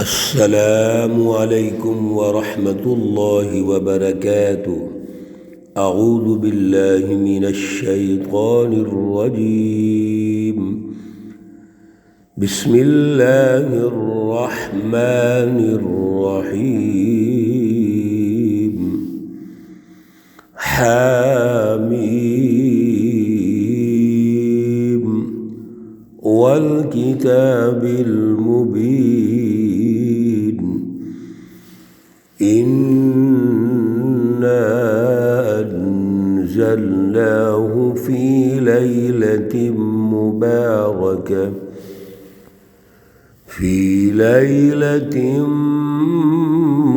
السلام علیکم ورحمۃ اللہ وبرکاتہ۔ اعوذ باللہ من الشیطان الرجیم، بسم اللہ الرحمن الرحیم۔ حامیم والکتاب المبین، إِنَّا أَنزَلْنَاهُ فِي لَيْلَةٍ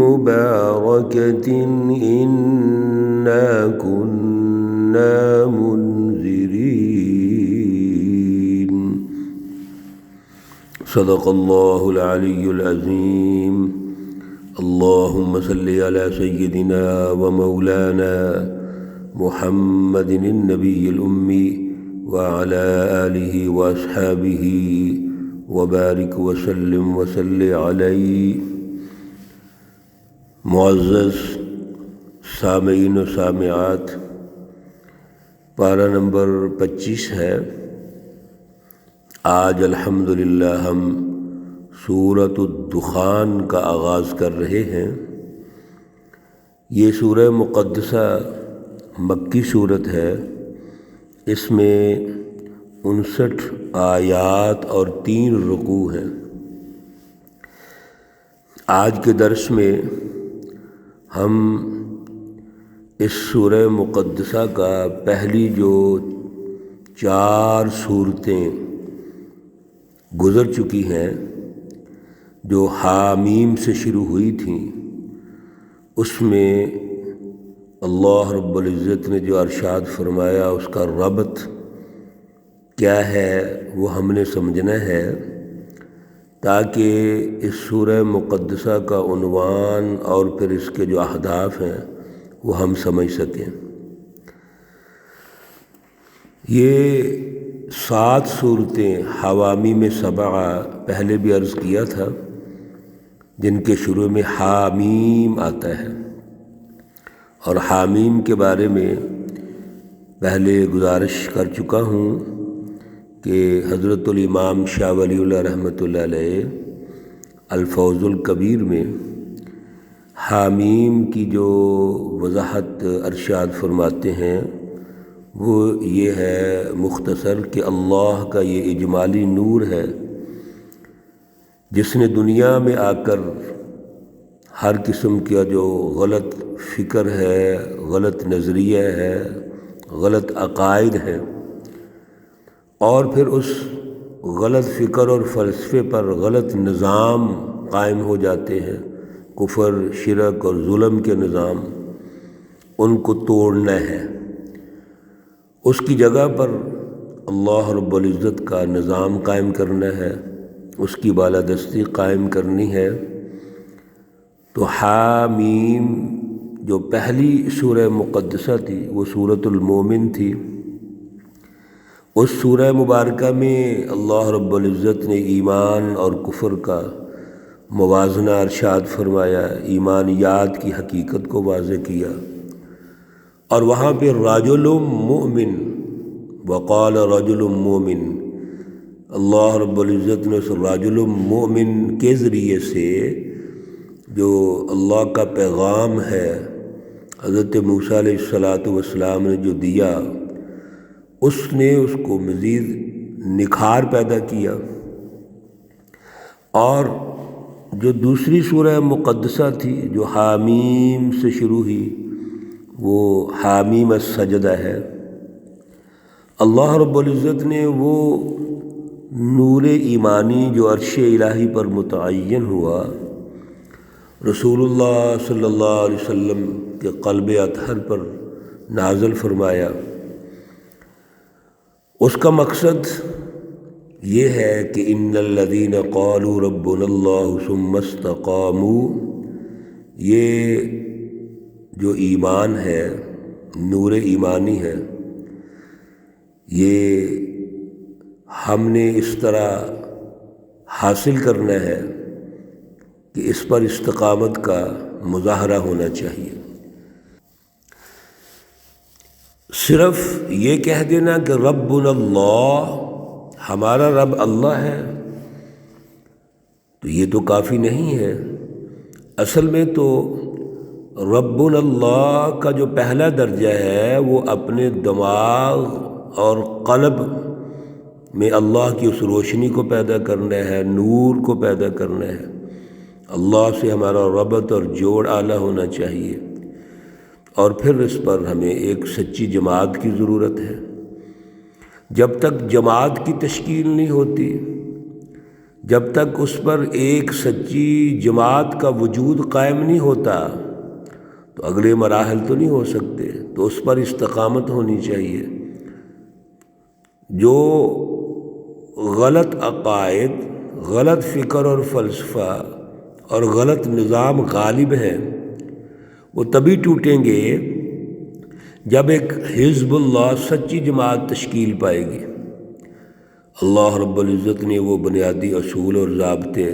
مُبَارَكَةٍ إِنَّا كُنَّا مُنذِرِينَ۔ صدق اللہ العلی العظیم۔ اللہم صلی علی سیدنا و مولانا محمد النبی الامی وعلی آلہ واصحابہ وبارک وسلم وصلی علیہ۔ معزز سامعین و سامعات، پارہ نمبر 25 ہے۔ آج الحمدللہ ہم سورۃ الدخان کا آغاز کر رہے ہیں۔ یہ سورہ مقدسہ مکی صورت ہے۔ اس میں 59 آیات اور 3 رکوع ہیں۔ آج کے درس میں ہم اس سورہ مقدسہ کا پہلی جو 4 صورتیں گزر چکی ہیں، جو حامیم سے شروع ہوئی تھیں، اس میں اللہ رب العزت نے جو ارشاد فرمایا اس کا ربط کیا ہے وہ ہم نے سمجھنا ہے، تاکہ اس سورہ مقدسہ کا عنوان اور پھر اس کے جو اہداف ہیں وہ ہم سمجھ سکیں۔ یہ 7 صورتیں حوامیم 7 پہلے بھی عرض کیا تھا، جن کے شروع میں حامیم آتا ہے، اور حامیم کے بارے میں پہلے گزارش کر چکا ہوں کہ حضرت الامام شاہ ولی اللہ رحمۃ اللہ علیہ الفوز الکبیر میں حامیم کی جو وضاحت ارشاد فرماتے ہیں وہ یہ ہے مختصر کہ اللہ کا یہ اجمالی نور ہے جس نے دنیا میں آ کر ہر قسم کا جو غلط فکر ہے، غلط نظریہ ہے، غلط عقائد ہیں، اور پھر اس غلط فکر اور فلسفے پر غلط نظام قائم ہو جاتے ہیں، کفر، شرک اور ظلم کے نظام، ان کو توڑنا ہے۔ اس کی جگہ پر اللہ رب العزت کا نظام قائم کرنا ہے، اس کی بالادستی قائم کرنی ہے۔ تو حامیم جو پہلی سورہ مقدسہ تھی وہ سورۃ المومن تھی۔ اس سورہ مبارکہ میں اللہ رب العزت نے ایمان اور کفر کا موازنہ ارشاد فرمایا، ایمانیات کی حقیقت کو واضح کیا، اور وہاں پہ رجل مؤمن، وقال رجل مؤمن، اللہ رب العزت نے اس رجل مؤمن کے ذریعے سے جو اللہ کا پیغام ہے حضرت موسیٰ علیہ السلام نے جو دیا، اس نے اس کو مزید نکھار پیدا کیا۔ اور جو دوسری سورہ مقدسہ تھی جو حامیم سے شروع ہوئی وہ حامیم السجدہ ہے۔ اللہ رب العزت نے وہ نور ایمانی جو عرش الہی پر متعین ہوا، رسول اللہ صلی اللہ علیہ وسلم کے قلب اطہر پر نازل فرمایا۔ اس کا مقصد یہ ہے کہ ان الذین قالوا ربنا اللہ ثم استقاموا، یہ جو ایمان ہے، نور ایمانی ہے، یہ ہم نے اس طرح حاصل کرنا ہے کہ اس پر استقامت کا مظاہرہ ہونا چاہیے۔ صرف یہ کہہ دینا کہ ربنا اللہ، ہمارا رب اللہ ہے، تو یہ تو کافی نہیں ہے۔ اصل میں تو ربنا اللہ کا جو پہلا درجہ ہے وہ اپنے دماغ اور قلب میں اللہ کی اس روشنی کو پیدا کرنا ہے، نور کو پیدا کرنا ہے۔ اللہ سے ہمارا ربط اور جوڑ اعلیٰ ہونا چاہیے، اور پھر اس پر ہمیں ایک سچی جماعت کی ضرورت ہے۔ جب تک جماعت کی تشکیل نہیں ہوتی، جب تک اس پر ایک سچی جماعت کا وجود قائم نہیں ہوتا، تو اگلے مراحل تو نہیں ہو سکتے۔ تو اس پر استقامت ہونی چاہیے۔ جو غلط عقائد، غلط فکر اور فلسفہ اور غلط نظام غالب ہیں، وہ تبھی ٹوٹیں گے جب ایک حزب اللہ سچی جماعت تشکیل پائے گی۔ اللہ رب العزت نے وہ بنیادی اصول اور ضابطے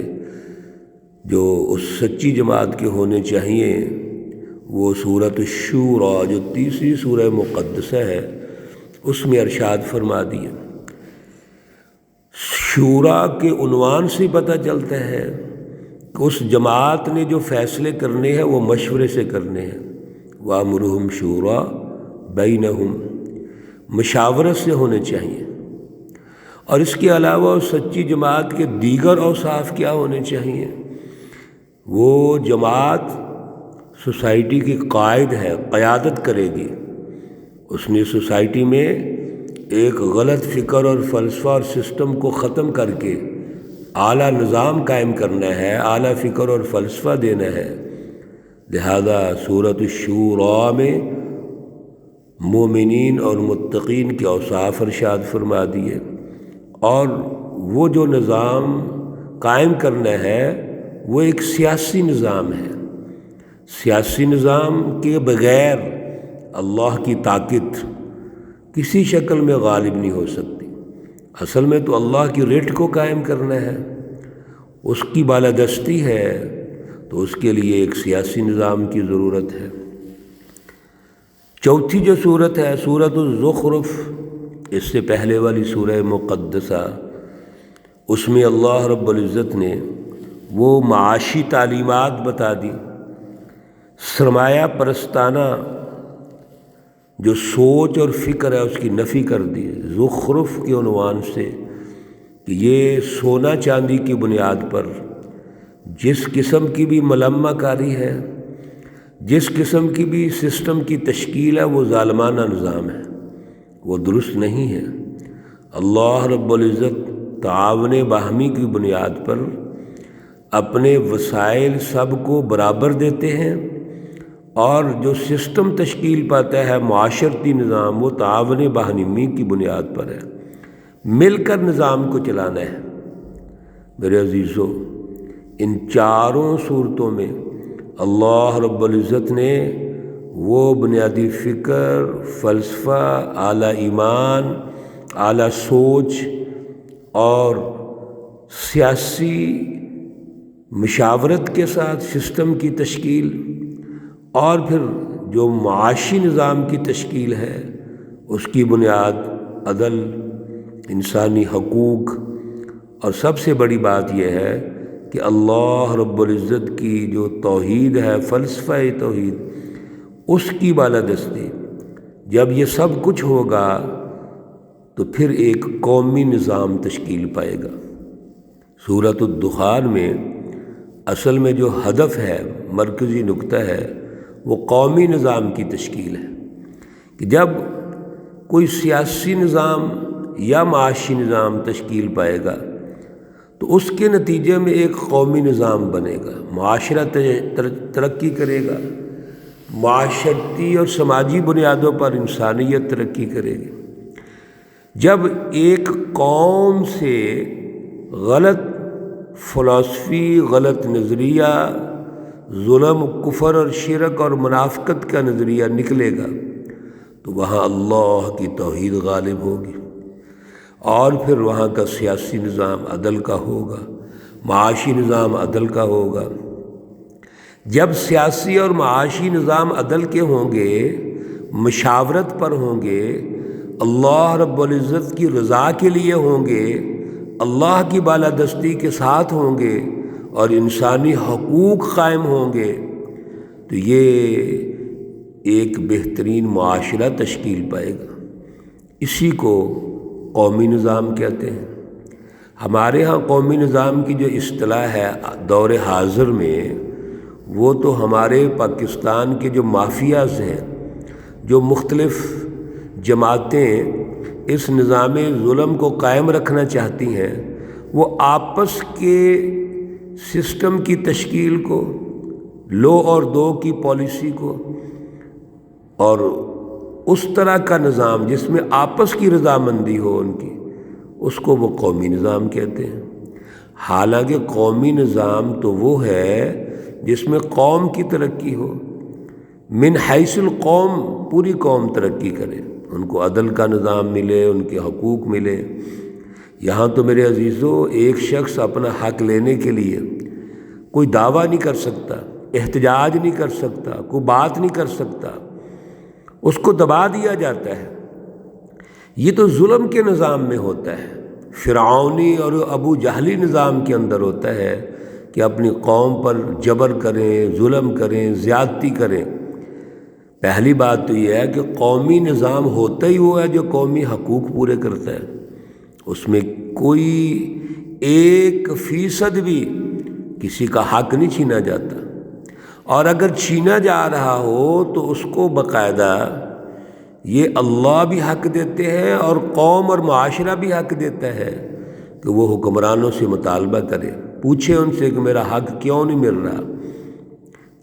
جو اس سچی جماعت کے ہونے چاہیے، وہ سورۃ الشورى جو تیسری سورہ مقدسہ ہے اس میں ارشاد فرما دیا۔ شورا کے عنوان سے پتہ چلتا ہے کہ اس جماعت نے جو فیصلے کرنے ہیں وہ مشورے سے کرنے ہیں۔ وَأَمْرُهُمْ شُورَىٰ بَيْنَهُمْ، مشاورت سے ہونے چاہیے۔ اور اس کے علاوہ سچی جماعت کے دیگر اوصاف کیا ہونے چاہیے؟ وہ جماعت سوسائٹی کی قائد ہے، قیادت کرے گی۔ اس نے سوسائٹی میں ایک غلط فکر اور فلسفہ اور سسٹم کو ختم کر کے اعلیٰ نظام قائم کرنا ہے، اعلیٰ فکر اور فلسفہ دینا ہے۔ لہذا سورۃ الشورى میں مومنین اور متقین کے اوصاف ارشاد فرما دیے، اور وہ جو نظام قائم کرنا ہے وہ ایک سیاسی نظام ہے۔ سیاسی نظام کے بغیر اللہ کی طاقت کسی شکل میں غالب نہیں ہو سکتی۔ اصل میں تو اللہ کی رٹ کو قائم کرنا ہے، اس کی بالادستی ہے، تو اس کے لیے ایک سیاسی نظام کی ضرورت ہے۔ چوتھی جو صورت ہے سورۃ الزخرف، اس سے پہلے والی سورہ مقدسہ، اس میں اللہ رب العزت نے وہ معاشی تعلیمات بتا دی، سرمایہ پرستانہ جو سوچ اور فکر ہے اس کی نفی کر دی زخرف کے عنوان سے، کہ یہ سونا چاندی کی بنیاد پر جس قسم کی بھی ملمہ کاری ہے، جس قسم کی بھی سسٹم کی تشکیل ہے، وہ ظالمانہ نظام ہے، وہ درست نہیں ہے۔ اللہ رب العزت تعاون باہمی کی بنیاد پر اپنے وسائل سب کو برابر دیتے ہیں، اور جو سسٹم تشکیل پاتا ہے معاشرتی نظام، وہ تعاون باہمی کی بنیاد پر ہے۔ مل کر نظام کو چلانا ہے۔ میرے عزیزو، ان چاروں صورتوں میں اللہ رب العزت نے وہ بنیادی فکر، فلسفہ، اعلیٰ ایمان، اعلیٰ سوچ اور سیاسی مشاورت کے ساتھ سسٹم کی تشکیل، اور پھر جو معاشی نظام کی تشکیل ہے اس کی بنیاد عدل، انسانی حقوق، اور سب سے بڑی بات یہ ہے کہ اللہ رب العزت کی جو توحید ہے، فلسفہ توحید، اس کی بالادستی۔ جب یہ سب کچھ ہوگا تو پھر ایک قومی نظام تشکیل پائے گا۔ سورۃ الدخان میں اصل میں جو ہدف ہے، مرکزی نقطہ ہے، وہ قومی نظام کی تشکیل ہے، کہ جب کوئی سیاسی نظام یا معاشی نظام تشکیل پائے گا تو اس کے نتیجے میں ایک قومی نظام بنے گا، معاشرہ ترقی کرے گا، معاشرتی اور سماجی بنیادوں پر انسانیت ترقی کرے گی۔ جب ایک قوم سے غلط فلسفی، غلط نظریہ، ظلم، کفر اور شرک اور منافقت کا نظریہ نکلے گا تو وہاں اللہ کی توحید غالب ہوگی، اور پھر وہاں کا سیاسی نظام عدل کا ہوگا، معاشی نظام عدل کا ہوگا، جب سیاسی اور معاشی نظام عدل کے ہوں گے، مشاورت پر ہوں گے، اللہ رب العزت کی رضا کے لیے ہوں گے، اللہ کی بالادستی کے ساتھ ہوں گے اور انسانی حقوق قائم ہوں گے، تو یہ ایک بہترین معاشرہ تشکیل پائے گا۔ اسی کو قومی نظام کہتے ہیں۔ ہمارے ہاں قومی نظام کی جو اصطلاح ہے دور حاضر میں، وہ تو ہمارے پاکستان کے جو مافیاز ہیں، جو مختلف جماعتیں اس نظام ظلم کو قائم رکھنا چاہتی ہیں، وہ آپس کے سسٹم کی تشکیل کو، لو اور دو کی پالیسی کو، اور اس طرح کا نظام جس میں آپس کی رضامندی ہو ان کی، اس کو وہ قومی نظام کہتے ہیں۔ حالانکہ قومی نظام تو وہ ہے جس میں قوم کی ترقی ہو، من حیث القوم، پوری قوم ترقی کرے، ان کو عدل کا نظام ملے، ان کے حقوق ملے۔ یہاں تو میرے عزیزو ایک شخص اپنا حق لینے کے لیے کوئی دعویٰ نہیں کر سکتا، احتجاج نہیں کر سکتا، کوئی بات نہیں کر سکتا، اس کو دبا دیا جاتا ہے۔ یہ تو ظلم کے نظام میں ہوتا ہے، فرعونی اور ابو جہلی نظام کے اندر ہوتا ہے کہ اپنی قوم پر جبر کریں، ظلم کریں، زیادتی کریں۔ پہلی بات تو یہ ہے کہ قومی نظام ہوتا ہی وہ ہے جو قومی حقوق پورے کرتا ہے، اس میں کوئی 1% بھی کسی کا حق نہیں چھینا جاتا، اور اگر چھینا جا رہا ہو تو اس کو باقاعدہ یہ اللہ بھی حق دیتے ہیں اور قوم اور معاشرہ بھی حق دیتا ہے کہ وہ حکمرانوں سے مطالبہ کرے، پوچھے ان سے کہ میرا حق کیوں نہیں مل رہا۔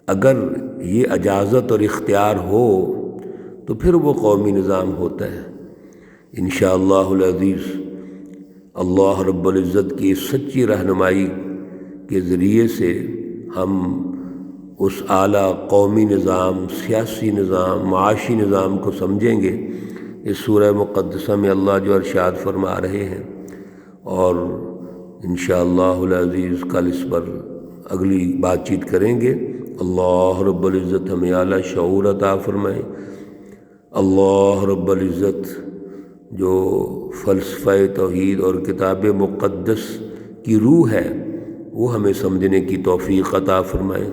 اگر یہ اجازت اور اختیار ہو تو پھر وہ قومی نظام ہوتا ہے۔ انشاءاللہ العزیز اللہ رب العزت کی سچی رہنمائی کے ذریعے سے ہم اس اعلیٰ قومی نظام، سیاسی نظام، معاشی نظام کو سمجھیں گے۔ اس سورہ مقدسہ میں اللہ جو ارشاد فرما رہے ہیں، اور انشاءاللہ العزیز کل اس پر اگلی بات چیت کریں گے۔ اللہ رب العزت ہمیں اعلیٰ شعور عطا فرمائے۔ اللہ رب العزت جو فلسفہ توحید اور کتاب مقدس کی روح ہے وہ ہمیں سمجھنے کی توفیق عطا فرمائے،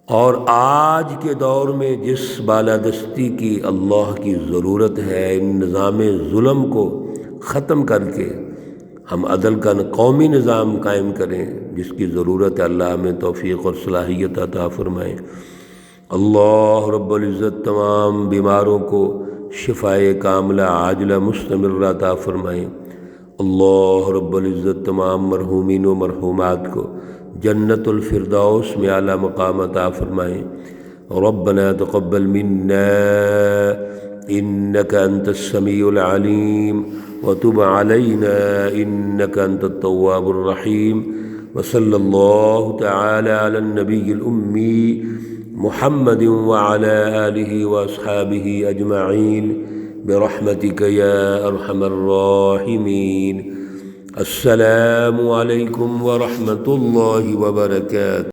اور آج کے دور میں جس بالادستی کی اللہ کی ضرورت ہے، ان نظام ظلم کو ختم کر کے ہم عدل کا قومی نظام قائم کریں، جس کی ضرورت ہے، اللہ ہمیں توفیق اور صلاحیت عطا فرمائے۔ اللہ رب العزت تمام بیماروں کو شفائے کاملہ عاجلہ مستمرہ عطا فرمائے۔ اللہ رب العزت تمام مرحومین و مرحومات کو جنت الفردوس میں اعلیٰ مقام عطا فرمائے۔ ربنا تقبل منا انك انت السميع العليم وتب علينا انك انت التواب الرحيم، وصلى الله تعالى على النبي الأمي محمد وعلى آله وأصحابه أجمعين برحمتك يا أرحم الراحمين۔ السلام علیکم ورحمۃ اللہ وبرکاتہ۔